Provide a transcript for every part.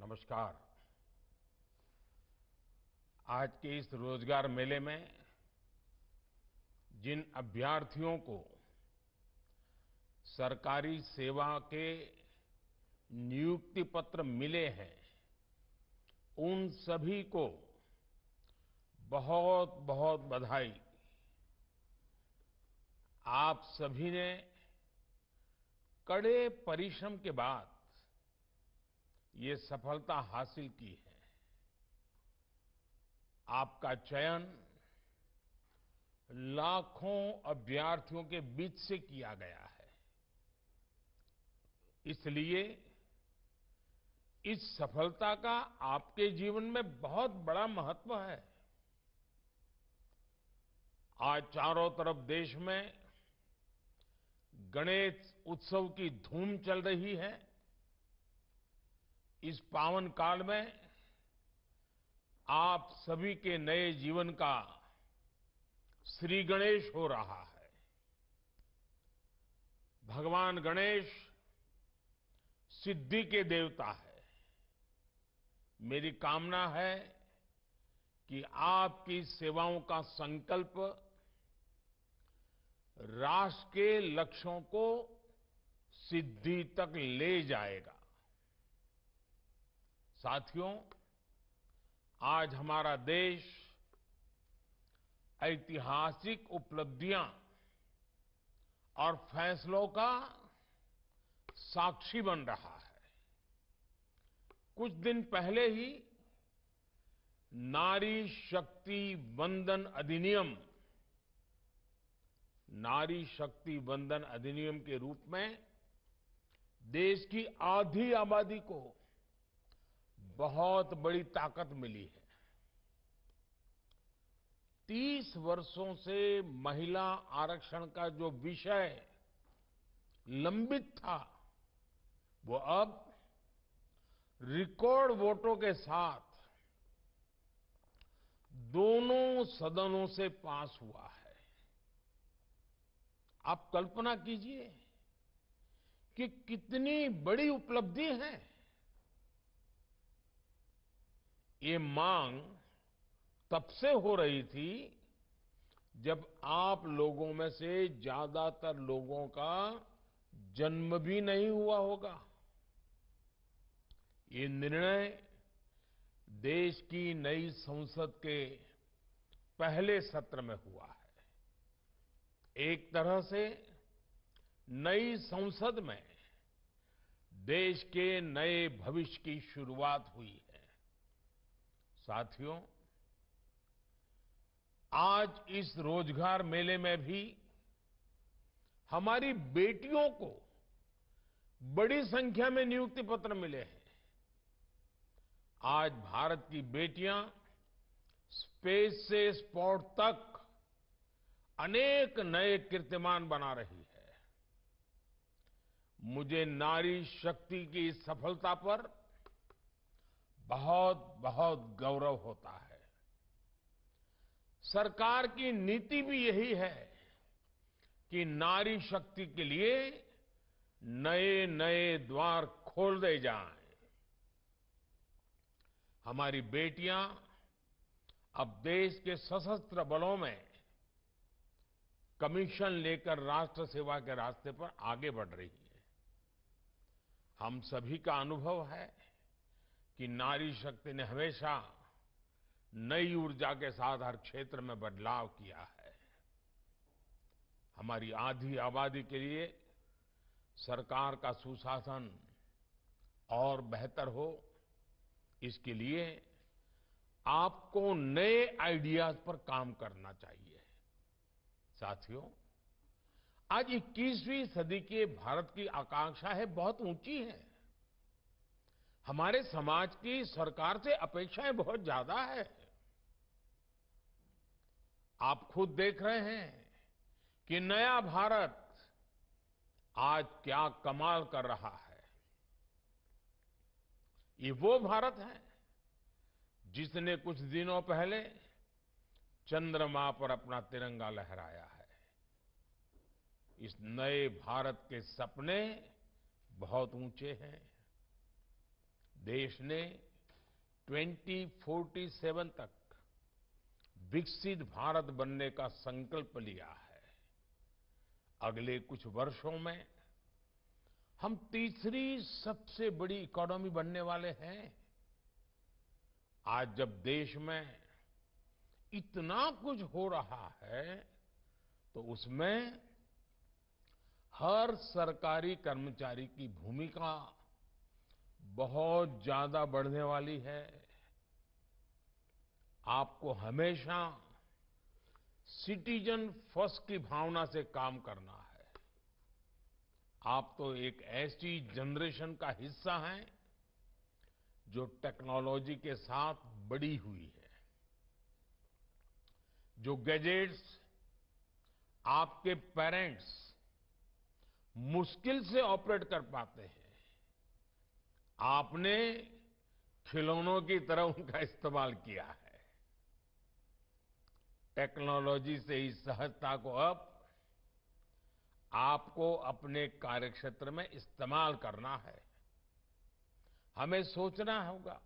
नमस्कार। आज के इस रोजगार मेले में जिन अभ्यर्थियों को सरकारी सेवा के नियुक्ति पत्र मिले हैं, उन सभी को बहुत बहुत बधाई। आप सभी ने कड़े परिश्रम के बाद ये सफलता हासिल की है। आपका चयन लाखों अभ्यर्थियों के बीच से किया गया है। इसलिए इस सफलता का आपके जीवन में बहुत बड़ा महत्व है। आज चारों तरफ देश में गणेश उत्सव की धूम चल रही है। इस पावन काल में आप सभी के नए जीवन का श्री गणेश हो रहा है। भगवान गणेश सिद्धि के देवता है। मेरी कामना है कि आपकी सेवाओं का संकल्प राष्ट्र के लक्ष्यों को सिद्धि तक ले जाएगा। साथियों, आज हमारा देश ऐतिहासिक उपलब्धियां और फैसलों का साक्षी बन रहा है। कुछ दिन पहले ही नारी शक्ति वंदन अधिनियम के रूप में देश की आधी आबादी को बहुत बड़ी ताकत मिली है। 30 वर्षों से महिला आरक्षण का जो विषय लंबित था, वो अब रिकॉर्ड वोटों के साथ दोनों सदनों से पास हुआ है। आप कल्पना कीजिए कि कितनी बड़ी उपलब्धि है। ये मांग तब से हो रही थी जब आप लोगों में से ज्यादातर लोगों का जन्म भी नहीं हुआ होगा। ये निर्णय देश की नई संसद के पहले सत्र में हुआ है। एक तरह से नई संसद में देश के नए भविष्य की शुरुआत हुई है। साथियों, आज इस रोजगार मेले में भी हमारी बेटियों को बड़ी संख्या में नियुक्ति पत्र मिले हैं। आज भारत की बेटियां स्पेस से स्पोर्ट तक अनेक नए कीर्तिमान बना रही है। मुझे नारी शक्ति की इस सफलता पर बहुत बहुत गौरव होता है। सरकार की नीति भी यही है कि नारी शक्ति के लिए नए नए द्वार खोल दे जाएं। हमारी बेटियां अब देश के सशस्त्र बलों में कमीशन लेकर राष्ट्र सेवा के रास्ते पर आगे बढ़ रही है। हम सभी का अनुभव है कि नारी शक्ति ने हमेशा नई ऊर्जा के साथ हर क्षेत्र में बदलाव किया है। हमारी आधी आबादी के लिए सरकार का सुशासन और बेहतर हो, इसके लिए आपको नए आइडियाज पर काम करना चाहिए। साथियों, आज 21वीं सदी के भारत की आकांक्षा है बहुत ऊंची है। हमारे समाज की सरकार से अपेक्षाएं बहुत ज्यादा है। आप खुद देख रहे हैं कि नया भारत आज क्या कमाल कर रहा है। ये वो भारत है जिसने कुछ दिनों पहले चंद्रमा पर अपना तिरंगा लहराया है। इस नए भारत के सपने बहुत ऊंचे हैं। देश ने 2047 तक विकसित भारत बनने का संकल्प लिया है। अगले कुछ वर्षों में हम तीसरी सबसे बड़ी इकोनॉमी बनने वाले हैं। आज जब देश में इतना कुछ हो रहा है तो उसमें हर सरकारी कर्मचारी की भूमिका बहुत ज्यादा बढ़ने वाली है। आपको हमेशा सिटीजन फर्स्ट की भावना से काम करना है। आप तो एक ऐसी जनरेशन का हिस्सा हैं जो टेक्नोलॉजी के साथ बड़ी हुई है। जो गैजेट्स आपके पेरेंट्स मुश्किल से ऑपरेट कर पाते हैं, आपने खिलौनों की तरह उनका इस्तेमाल किया है। टेक्नोलॉजी से इस सहजता को अब आपको अपने कार्यक्षेत्र में इस्तेमाल करना है। हमें सोचना होगा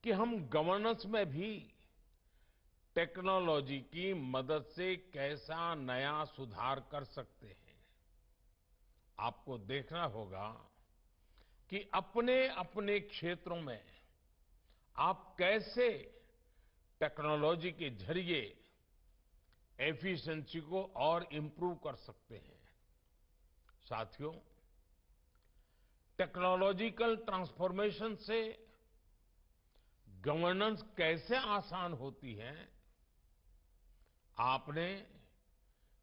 कि हम गवर्नेंस में भी टेक्नोलॉजी की मदद से कैसा नया सुधार कर सकते हैं। आपको देखना होगा कि अपने अपने क्षेत्रों में आप कैसे टेक्नोलॉजी के जरिए एफिशिएंसी को और इंप्रूव कर सकते हैं। साथियों, टेक्नोलॉजिकल ट्रांसफॉर्मेशन से गवर्नेंस कैसे आसान होती है, आपने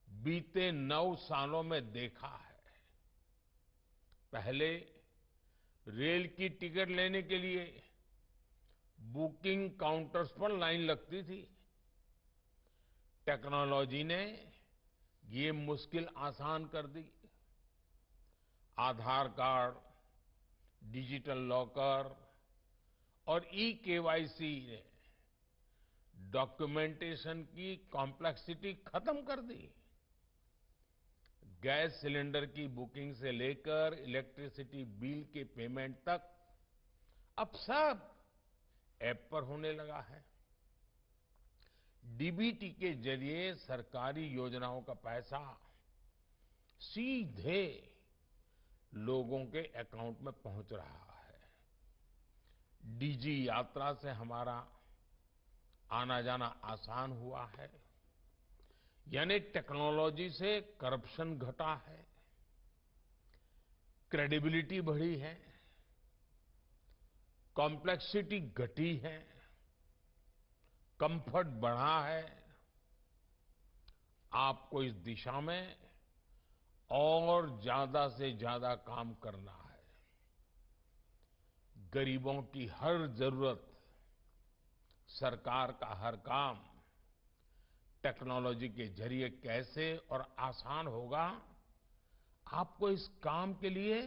बीते 9 सालों में देखा है। पहले रेल की टिकट लेने के लिए बुकिंग काउंटर्स पर लाइन लगती थी। टेक्नोलॉजी ने ये मुश्किल आसान कर दी। आधार कार्ड, डिजिटल लॉकर और ई-केवाईसी ने डॉक्यूमेंटेशन की कॉम्प्लेक्सिटी खत्म कर दी। गैस सिलेंडर की बुकिंग से लेकर इलेक्ट्रिसिटी बिल के पेमेंट तक अब सब ऐप पर होने लगा है। डीबीटी के जरिए सरकारी योजनाओं का पैसा सीधे लोगों के अकाउंट में पहुंच रहा है। डीजी यात्रा से हमारा आना जाना आसान हुआ है। यानी टेक्नोलॉजी से करप्शन घटा है, क्रेडिबिलिटी बढ़ी है, कॉम्प्लेक्सिटी घटी है, कंफर्ट बढ़ा है। आपको इस दिशा में और ज्यादा से ज्यादा काम करना है। गरीबों की हर जरूरत, सरकार का हर काम टेक्नोलॉजी के जरिए कैसे और आसान होगा, आपको इस काम के लिए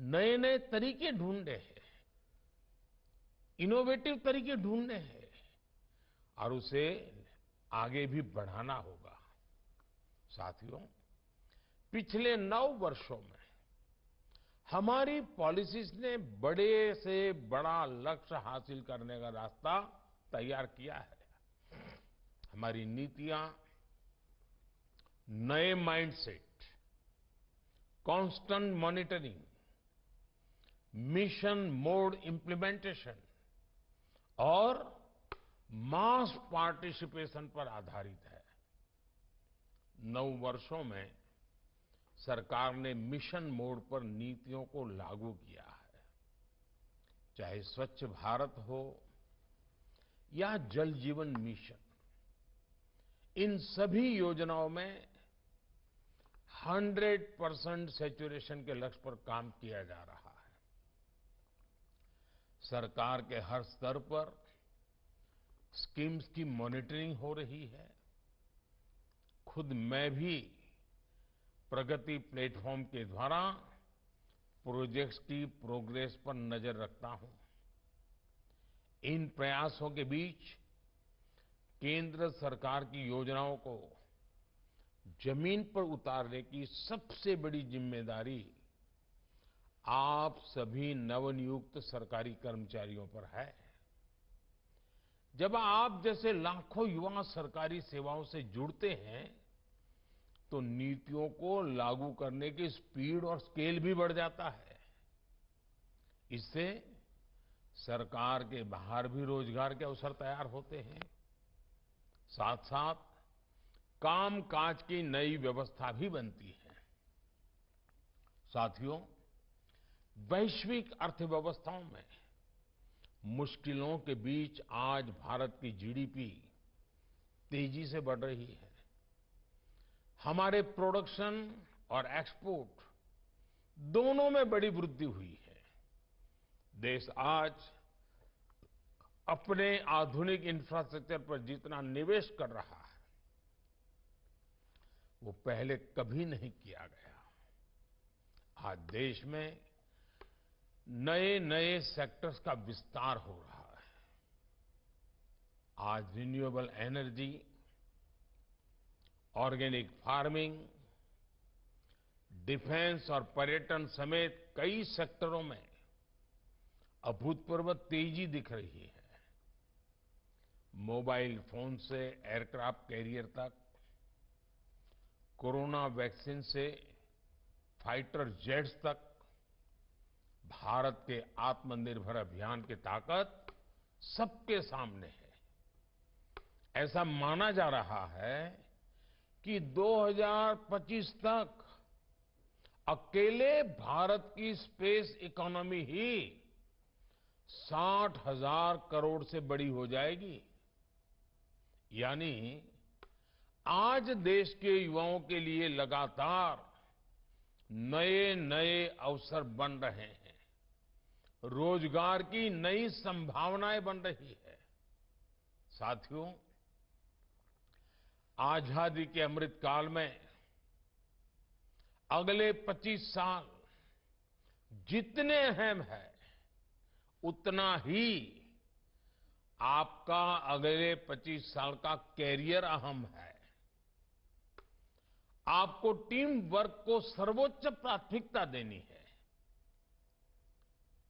नए नए तरीके ढूंढने हैं, इनोवेटिव तरीके ढूंढने हैं और उसे आगे भी बढ़ाना होगा। साथियों, पिछले 9 वर्षों में हमारी पॉलिसीज ने बड़े से बड़ा लक्ष्य हासिल करने का रास्ता तैयार किया है। हमारी नीतियां नए mindset, constant monitoring, mission mode implementation और मास पार्टिसिपेशन पर आधारित है। 9 वर्षों में सरकार ने मिशन मोड पर नीतियों को लागू किया है। चाहे स्वच्छ भारत हो या जल जीवन मिशन, इन सभी योजनाओं में 100% सैचुरेशन के लक्ष्य पर काम किया जा रहा है। सरकार के हर स्तर पर स्कीम्स की मॉनिटरिंग हो रही है। खुद मैं भी प्रगति प्लेटफॉर्म के द्वारा प्रोजेक्ट्स की प्रोग्रेस पर नजर रखता हूं। इन प्रयासों के बीच केंद्र सरकार की योजनाओं को जमीन पर उतारने की सबसे बड़ी जिम्मेदारी आप सभी नवनियुक्त सरकारी कर्मचारियों पर है। जब आप जैसे लाखों युवा सरकारी सेवाओं से जुड़ते हैं तो नीतियों को लागू करने की स्पीड और स्केल भी बढ़ जाता है। इससे सरकार के बाहर भी रोजगार के अवसर तैयार होते हैं। साथ साथ कामकाज की नई व्यवस्था भी बनती है। साथियों, वैश्विक अर्थव्यवस्थाओं में मुश्किलों के बीच आज भारत की जीडीपी तेजी से बढ़ रही है। हमारे प्रोडक्शन और एक्सपोर्ट दोनों में बड़ी वृद्धि हुई है। देश आज अपने आधुनिक इंफ्रास्ट्रक्चर पर जितना निवेश कर रहा है वो पहले कभी नहीं किया गया। आज देश में नए नए सेक्टर्स का विस्तार हो रहा है। आज renewable energy, organic farming, defence और पर्यटन समेत कई सेक्टरों में अभूतपूर्व तेजी दिख रही है। मोबाइल फोन से एयरक्राफ्ट कैरियर तक, कोरोना वैक्सीन से फाइटर जेट्स तक, भारत के आत्मनिर्भर अभियान की ताकत सबके सामने है। ऐसा माना जा रहा है कि 2025 तक अकेले भारत की स्पेस इकोनॉमी ही 60,000 करोड़ से बड़ी हो जाएगी। यानी आज देश के युवाओं के लिए लगातार नए नए अवसर बन रहे हैं। रोजगार की नई संभावनाएं बन रही है। साथियों, आजादी के अमृत काल में अगले 25 साल जितने अहम है उतना ही आपका अगले 25 साल का कैरियर अहम है। आपको टीम वर्क को सर्वोच्च प्राथमिकता देनी है।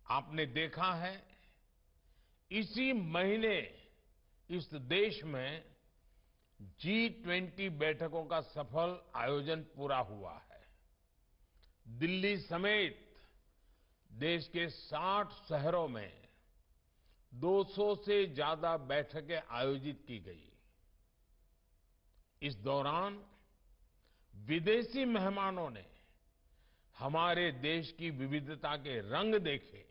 आपने देखा है इसी महीने इस देश में G20 बैठकों का सफल आयोजन पूरा हुआ है। दिल्ली समेत देश के 60 शहरों में 200 से ज्यादा बैठकें आयोजित की गई। इस दौरान विदेशी मेहमानों ने हमारे देश की विविधता के रंग देखे।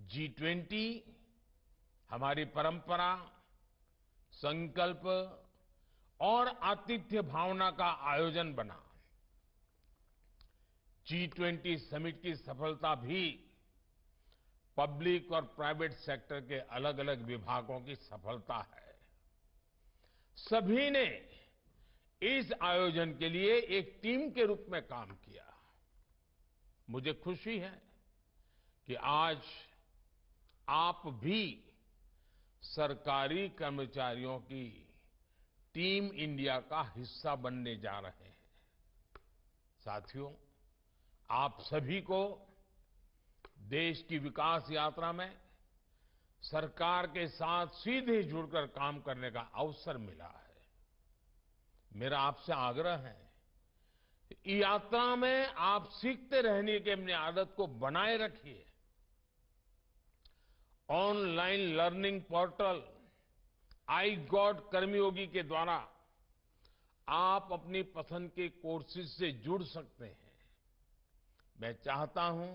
G20 हमारी परंपरा, संकल्प और आतिथ्य भावना का आयोजन बना। G20 समिट की सफलता भी पब्लिक और प्राइवेट सेक्टर के अलग अलग विभागों की सफलता है। सभी ने इस आयोजन के लिए एक टीम के रूप में काम किया। मुझे खुशी है कि आज आप भी सरकारी कर्मचारियों की टीम इंडिया का हिस्सा बनने जा रहे हैं। साथियों, आप सभी को देश की विकास यात्रा में सरकार के साथ सीधे जुड़कर काम करने का अवसर मिला है। मेरा आपसे आग्रह है कि यात्रा में आप सीखते रहने की अपनी आदत को बनाए रखिए। Online learning portal iGOT Karmayogi के द्वारा आप अपनी पसंद के कोर्सेज से जुड़ सकते हैं। मैं चाहता हूं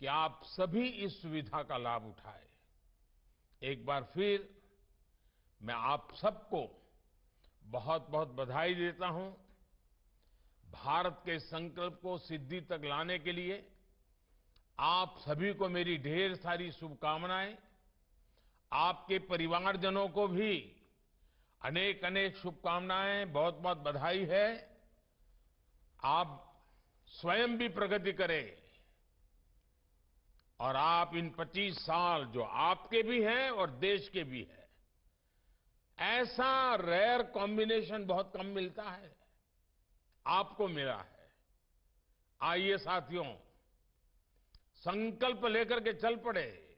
कि आप सभी इस सुविधा का लाभ उठाएं। एक बार फिर मैं आप सबको बहुत बहुत बधाई देता हूं। भारत के संकल्प को सिद्धि तक लाने के लिए आप सभी को मेरी ढेर सारी शुभकामनाएं। आपके परिवारजनों को भी अनेक अनेक शुभकामनाएं, बहुत बहुत बधाई है। आप स्वयं भी प्रगति करें और आप इन 25 साल जो आपके भी हैं और देश के भी हैं, ऐसा रेयर कॉम्बिनेशन बहुत कम मिलता है, आपको मिला है। आइए साथियों, संकल्प लेकर के चल पड़े,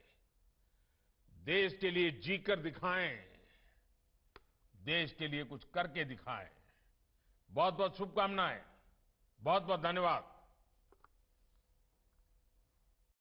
देश के लिए जीकर दिखाएं, देश के लिए कुछ करके दिखाएं। बहुत बहुत शुभकामनाएं, बहुत बहुत धन्यवाद।